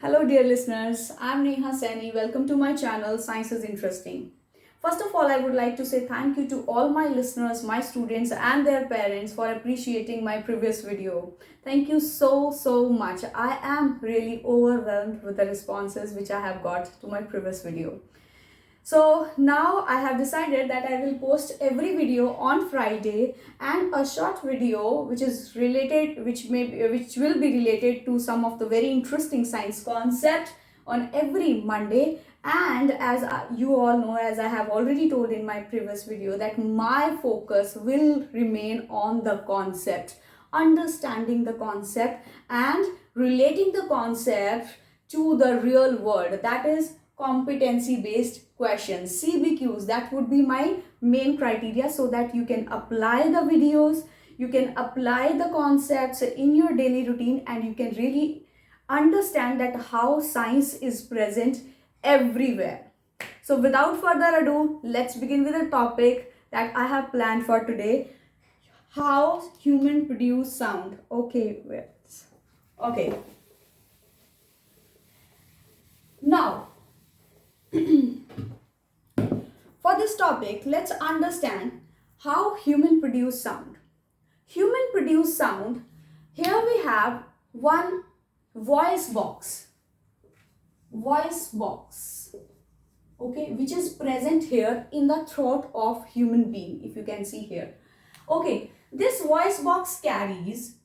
Hello dear listeners, I'm Neha Saini. Welcome to my channel Science is Interesting. First of all, I would like to say thank you to all my listeners, my students and their parents for appreciating my previous video. Thank you so much. I am really overwhelmed with the responses which I have got to my previous video. So now I have decided that I will post every video on Friday and a short video which is related, which will be related to some of the very interesting science concept on every Monday. And as you all know, as I have already told in my previous video, that my focus will remain on the concept, understanding the concept and relating the concept to the real world, that is competency based questions, CBQs. That would be my main criteria, so that you can apply the videos, you can apply the concepts in your daily routine, and you can really understand that how science is present everywhere. So without further ado, let's begin with the topic that I have planned for today: how human produce sound. Okay, now for this topic, let's understand how human produce sound. Human produce sound, here we have one voice box, okay, which is present here in the throat of human being, if you can see here. Okay, this voice box carries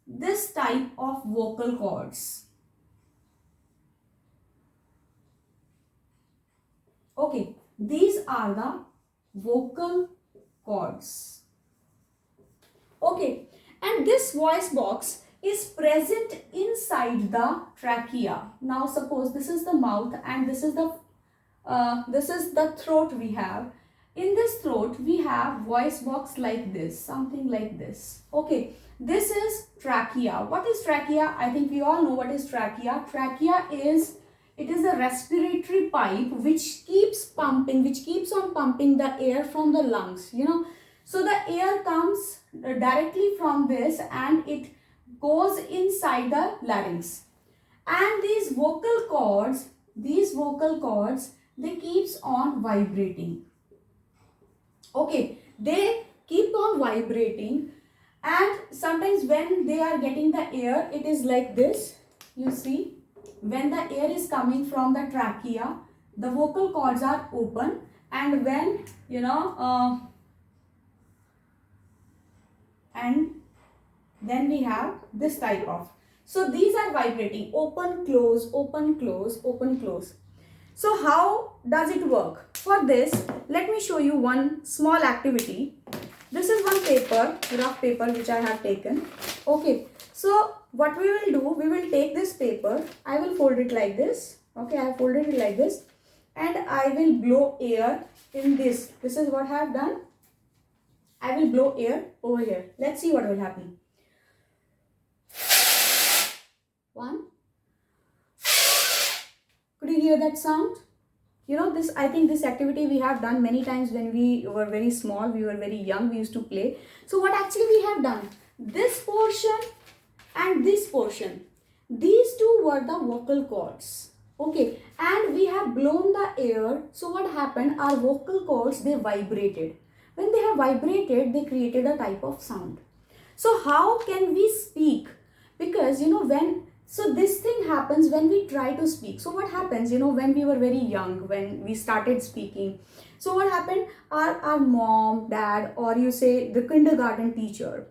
this type of vocal cords. Okay, these are the vocal cords. Okay, and this voice box is present inside the trachea. Now suppose this is the mouth and this is the throat we have. In this throat we have voice box like this, something like this. Okay, this is trachea. What is trachea? I think we all know what is trachea. Trachea is, it is a respiratory pipe which keeps on pumping the air from the lungs, So the air comes directly from this and it goes inside the larynx. And these vocal cords, they keeps on vibrating. Okay, they keep on vibrating, and sometimes when they are getting the air, it is like this, you see. When the air is coming from the trachea, the vocal cords are open, and when and then we have this type of, so these are vibrating, open close, open close, open close. So how does it work? For this, let me show you one small activity. This is one paper, rough paper, which I have taken. Okay, so what we will do, we will take this paper, I will fold it like this. Okay, I have folded it like this, and I will blow air in this. This is what I have done. I will blow air over here. Let's see what will happen. One. Could you hear that sound? This, I think this activity we have done many times when we were very small, we were very young, we used to play. So what actually we have done, this portion and this portion, these two were the vocal cords. Okay, and we have blown the air. So what happened, our vocal cords, they vibrated. When they have vibrated, they created a type of sound. So how can we speak? Because so this thing happens when we try to speak. So what happens, when we were very young, when we started speaking, so what happened, our mom, dad, or you say the kindergarten teacher,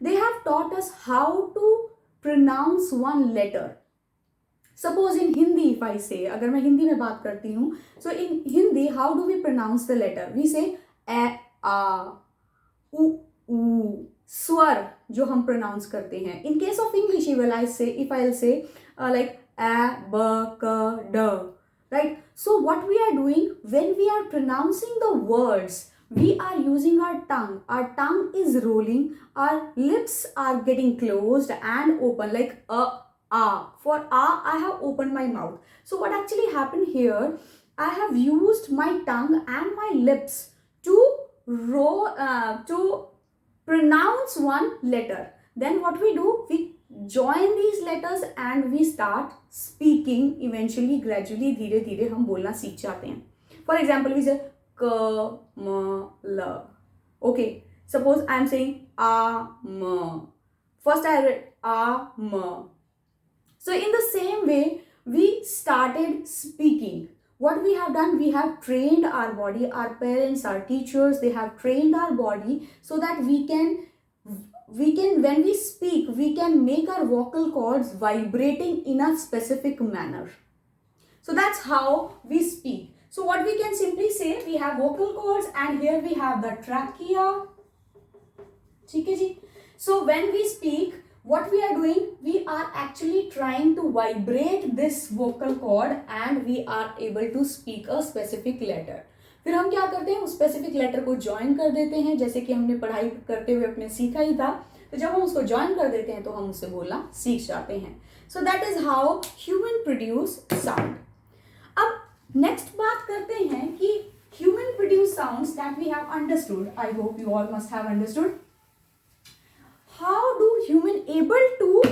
they have taught us how to pronounce one letter. Suppose in Hindi, if I say, agar मैं हिंदी में बात करती हूँ, so in Hindi, how do we pronounce the letter? We say a, u, स्वर जो हम pronounce करते हैं. In case of English, if I'll say like a, b, k, d, right? So what we are doing when we are pronouncing the words, we are using our tongue. Our tongue is rolling. Our lips are getting closed and open, like a. For a, I have opened my mouth. So what actually happened here, I have used my tongue and my lips to pronounce one letter. Then what we do, we join these letters and we start speaking. Eventually, gradually, धीरे धीरे हम बोलना सीख जाते हैं. For example, we say k, m, l. Okay, suppose I am saying a, m. First I read a, m. So in the same way, we started speaking. What we have done, we have trained our body, our parents, our teachers, they have trained our body so that we can when we speak, we can make our vocal cords vibrating in a specific manner. So that's how we speak. So what we can simply say, we have vocal cords and here we have the trachea. So when we speak, what we are doing, we are actually trying to vibrate this vocal cord and we are able to speak a specific letter. फिर हम क्या करते हैं, उस specific letter को join कर देते हैं, जैसे कि हमने पढ़ाई करते हुए अपने सीखा ही था. तो जब हम उसको ज्वाइन कर देते हैं तो हम उससे बोलना सीख जाते हैं. So that is how human produce sound. अब नेक्स्ट बात करते हैं कि human produce sounds that we have understood. I hope you all must have understood. How do human able to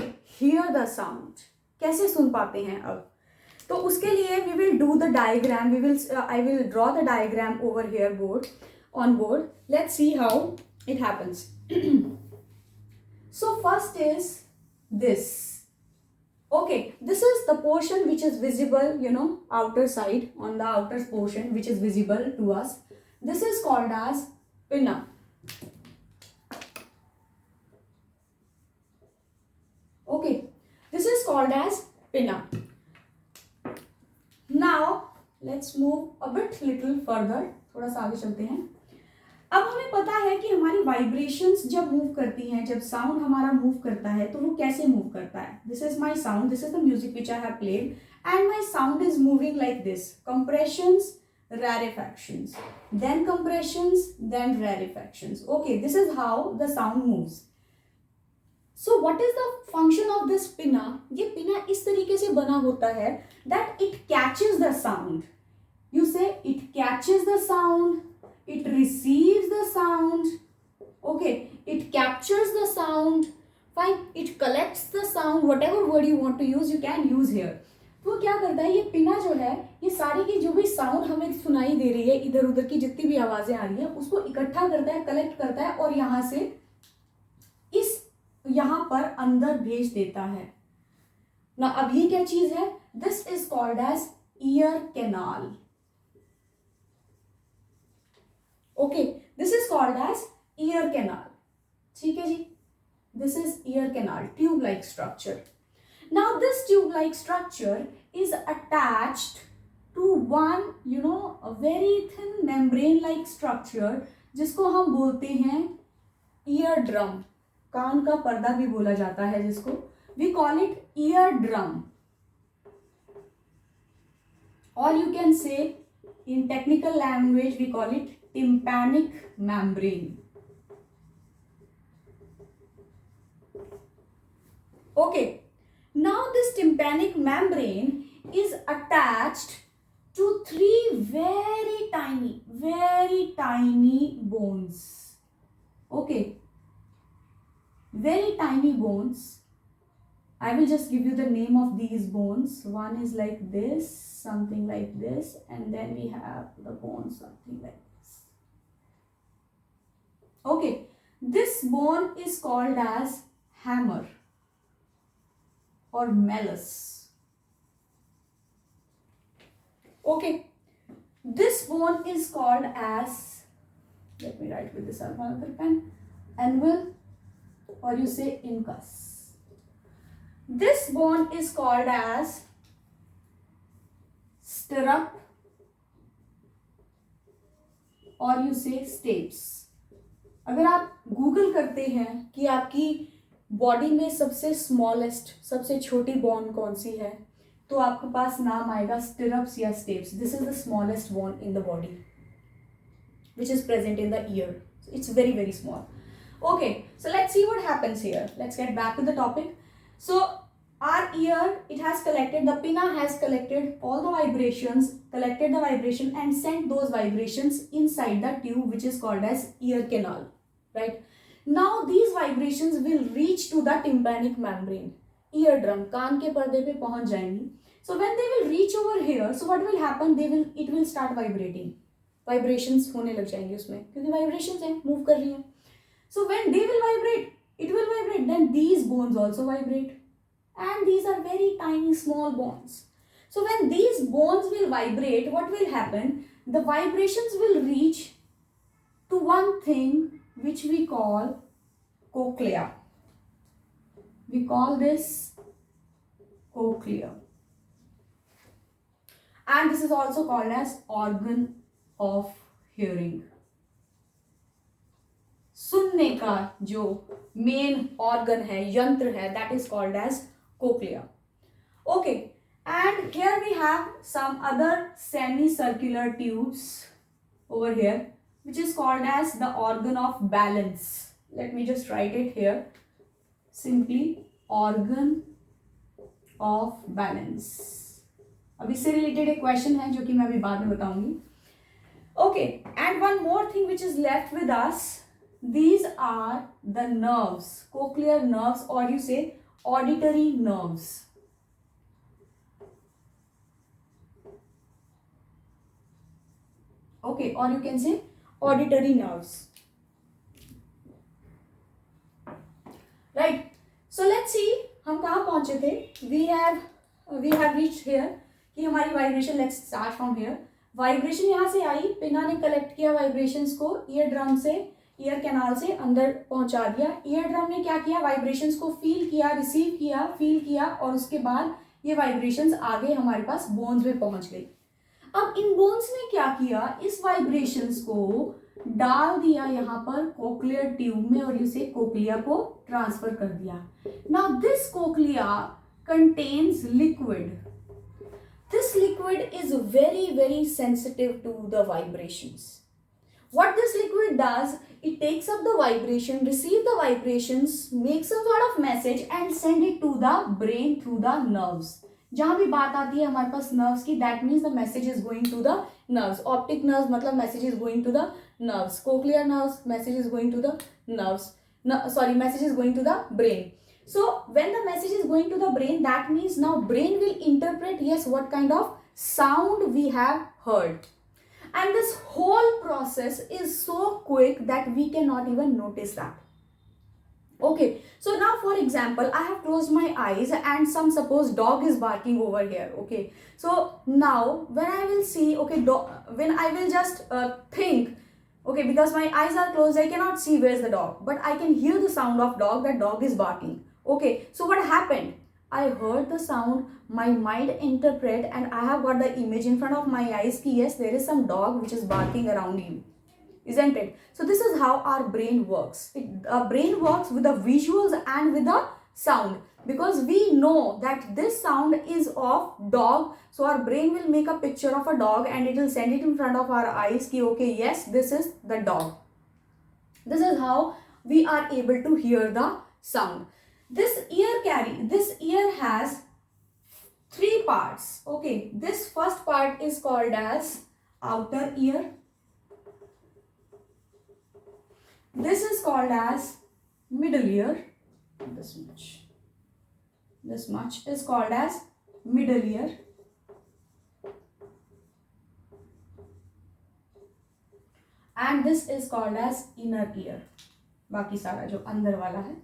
hear the sound? कैसे सुन पाते हैं अब? तो उसके लिए we will do the diagram. I will draw the diagram over here on board. Let's see how it happens. So first is this. Okay, this is the portion which is visible, outer side, on the outer portion which is visible to us. This is called as pinna. Okay, this is called as pinna. Now let's move a bit little further. थोड़ा सा आगे चलते हैं. अब हमें पता है कि हमारी वाइब्रेशंस जब मूव करती हैं, जब साउंड हमारा मूव करता है तो वो कैसे मूव करता है. This is my sound, this is the music which I have played and my sound is moving like this. Compressions, rarefaction, then compressions, then rarefaction. Okay, this is how the sound moves. So what is the function of this pinna? ये pinna इस तरीके से बना होता है that it catches the sound. You say it catches the sound, it receives the sound. Okay, it captures the sound. Fine, it collects the sound. Whatever word you want to use, you can use here. तो क्या करता है ये पिना जो है, ये सारी की जो भी साउंड हमें सुनाई दे रही है, इधर उधर की जितनी भी आवाजें आ रही है, उसको इकट्ठा करता है, कलेक्ट करता है और यहाँ से यहाँ पर अंदर भेज देता है ना. अब ये क्या चीज है? This is called as ear canal. Okay, this is called as ear canal. ठीक है जी, this is ear canal, tube like structure. Now this tube like structure is attached to one a very thin membrane like structure जिसको हम बोलते हैं ear drum. कान का पर्दा भी बोला जाता है जिसको. We call it ear drum, और you can say in technical language we call it tympanic membrane. Okay, now this tympanic membrane is attached to three very tiny bones. Okay, very tiny bones. I will just give you the name of these bones. One is like this, something like this, and then we have the bone something like this. Okay, this bone is called as hammer or malleus. Okay, this bone is called as, let me write with this other pen, anvil, or you say incus. This bone is called as stirrup, or you say stapes. अगर आप Google करते हैं कि आपकी body में सबसे smallest, सबसे छोटी बोन कौन सी है, तो आपके पास नाम आएगा स्टिरप्स या steps. This is the smallest bone in the body which is present in the ear. So it's very, very small. Okay, so let's see what happens here. Let's get back to the topic. So our ear, it has collected, the pinna has collected all the vibrations, collected the vibration and sent those vibrations inside the tube which is called as ear canal, right? Now these vibrations will reach to the tympanic membrane, eardrum, कान के पर्दे पे पहुंच जाएंगी. So when they will reach over here, so what will happen? It will start vibrating. Vibrations होने लग जाएंगे उसमें, क्योंकि vibrations हैं, move कर रही हैं. So when they will vibrate, it will vibrate. Then these bones also vibrate, and these are very tiny, small bones. So when these bones will vibrate, what will happen? The vibrations will reach to one thing which we call cochlea. We call this cochlea. And this is also called as organ of hearing. सुनने का जो main organ है, यंत्र है, that is called as cochlea. Okay, and here we have some other semicircular tubes over here, which is called as the organ of balance. Let me just write it here. Simply organ of balance. अब इससे related एक question है जो कि मैं अभी बाद में बताऊंगी. Okay, and one more thing which is left with us. These are the nerves, cochlear nerves, or you say auditory nerves. Okay, or you can say auditory nerves. Right. So let's see हम कहाँ पहुंचे थे. We have reached here. कि हमारी vibration, let's start from here. Vibration यहाँ से आई, पिना ने कलेक्ट किया वाइब्रेशंस को ईयर ड्रम से, ईयर कैनाल से अंदर पहुंचा दिया. ईयर ड्रम ने क्या किया? वाइब्रेशंस को फील किया, रिसीव किया, फील किया, और उसके बाद ये वाइब्रेशंस आगे हमारे पास बोन्स में पहुंच गई. अब इन बोन्स ने क्या किया? इस वाइब्रेशंस को डाल दिया यहाँ पर कोक्लियर ट्यूब में, और इसे कोक्लिया को ट्रांसफर कर दिया. Now this cochlea contains liquid. This liquid is very, very sensitive to the vibrations. What this liquid does, it takes up the vibration, receive the vibrations, makes some sort of message and send it to the brain through the nerves. जहाँ भी बात आती है हमारे पास nerves की, that means the message is going to the nerves. Optic nerves मतलब message is going to the nerves. Cochlear nerves, message is going to the nerves. No, sorry, message is going to the brain. So when the message is going to the brain, that means now brain will interpret, yes, what kind of sound we have heard. And this whole process is so quick that we cannot even notice that. Okay, so now for example, I have closed my eyes and some suppose dog is barking over here. Okay, so now when I will see, okay, when I will just think, okay, because my eyes are closed, I cannot see where's the dog, but I can hear the sound of dog, that dog is barking. Okay, so what happened? I heard the sound, my mind interpret, and I have got the image in front of my eyes ki yes, there is some dog which is barking around you, isn't it? So this is how our brain works. Our brain works with the visuals and with the sound, because we know that this sound is of dog, so our brain will make a picture of a dog and it will send it in front of our eyes ki okay, yes, this is the dog. This is how we are able to hear the sound. This ear has three parts. Okay, this first part is called as outer ear. This is called as middle ear. This much is called as middle ear. And this is called as inner ear. बाकी सारा जो अंदर वाला है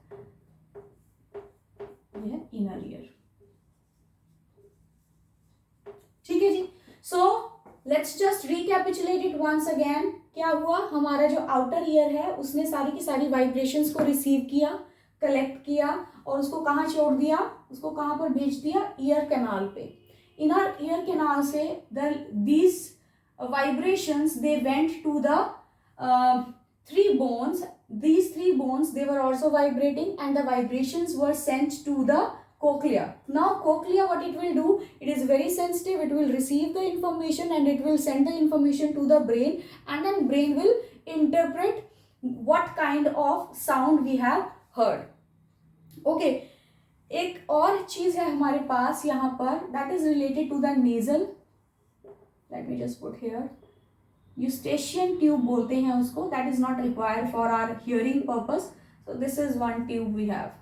ये inner ear. ठीक है जी. So let's just recapitulate it once again. क्या हुआ? हमारा जो आउटर ईयर है उसने सारी की सारी वाइब्रेशंस को रिसीव किया, कलेक्ट किया, और उसको कहाँ छोड़ दिया? उसको कहाँ पर भेज दिया? ईयर कैनाल पे. इनर ईयर कैनाल से these vibrations they went to the three bones. These three bones, they were also vibrating, and the vibrations were sent to the cochlea. Now cochlea, what it will do? It is very sensitive. It will receive the information and it will send the information to the brain, and then brain will interpret what kind of sound we have heard. Okay, एक और चीज है हमारे पास यहाँ पर, that is related to the nasal. Let me just put here. Eustachian tube बोलते हैं उसको. That is not required for our hearing purpose. So this is one tube we have.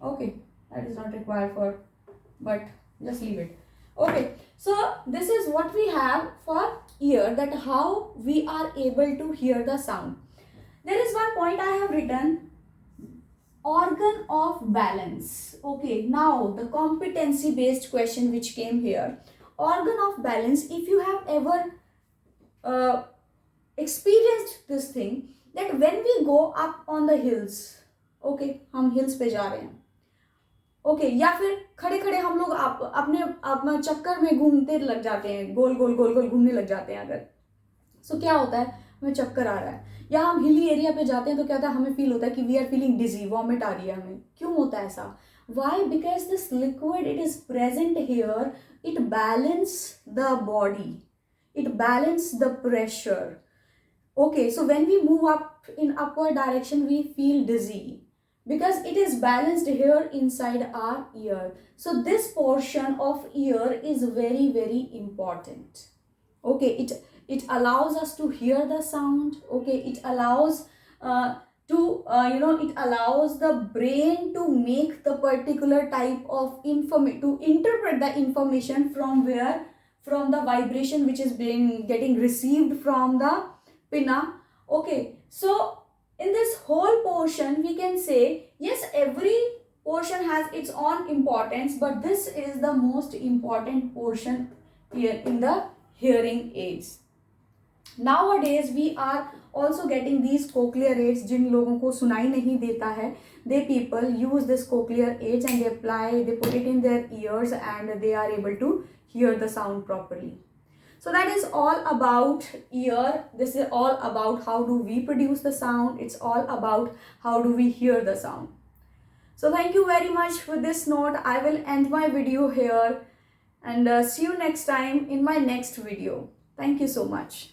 Okay, that is not required for, but just leave it. Okay, so this is what we have for ear, that how we are able to hear the sound. There is one point I have written, organ of balance. Okay, now the competency based question which came here. Organ of balance, if you have ever experienced this thing, that when we go up on the hills, okay, हम hills पे जा रहे हैं, okay या फिर खड़े खड़े हम लोग अपने चक्कर में घूमते लग जाते हैं, गोल गोल गोल गोल घूमने लग जाते हैं अगर, सो क्या होता है, हमें चक्कर आ रहा है, या हम हिली एरिया पे जाते हैं तो क्या होता है, हमें फील होता है कि we are feeling dizzy, vomit आ रही है हमें. क्यों होता है ऐसा? Why? Because this liquid it is present here, it balance the body, it balance the pressure. Okay, so when we move up in upward direction, we feel dizzy because it is balanced here inside our ear. So this portion of ear is very, very important. Okay, it allows us to hear the sound. Okay, it allows it allows the brain to make the particular type of to interpret the information from the vibration which is getting received from the pinna. Okay, so in this whole portion we can say, yes, every portion has its own importance, but this is the most important portion here in the hearing aids. Nowadays we are also getting these cochlear aids. जिन लोगों को सुनाई नहीं देता है, they people use this cochlear aids and they put it in their ears and they are able to hear the sound properly. So that is all about ear. This is all about how do we produce the sound. It's all about how do we hear the sound. So thank you very much. With this note, I will end my video here and see you next time in my next video. Thank you so much.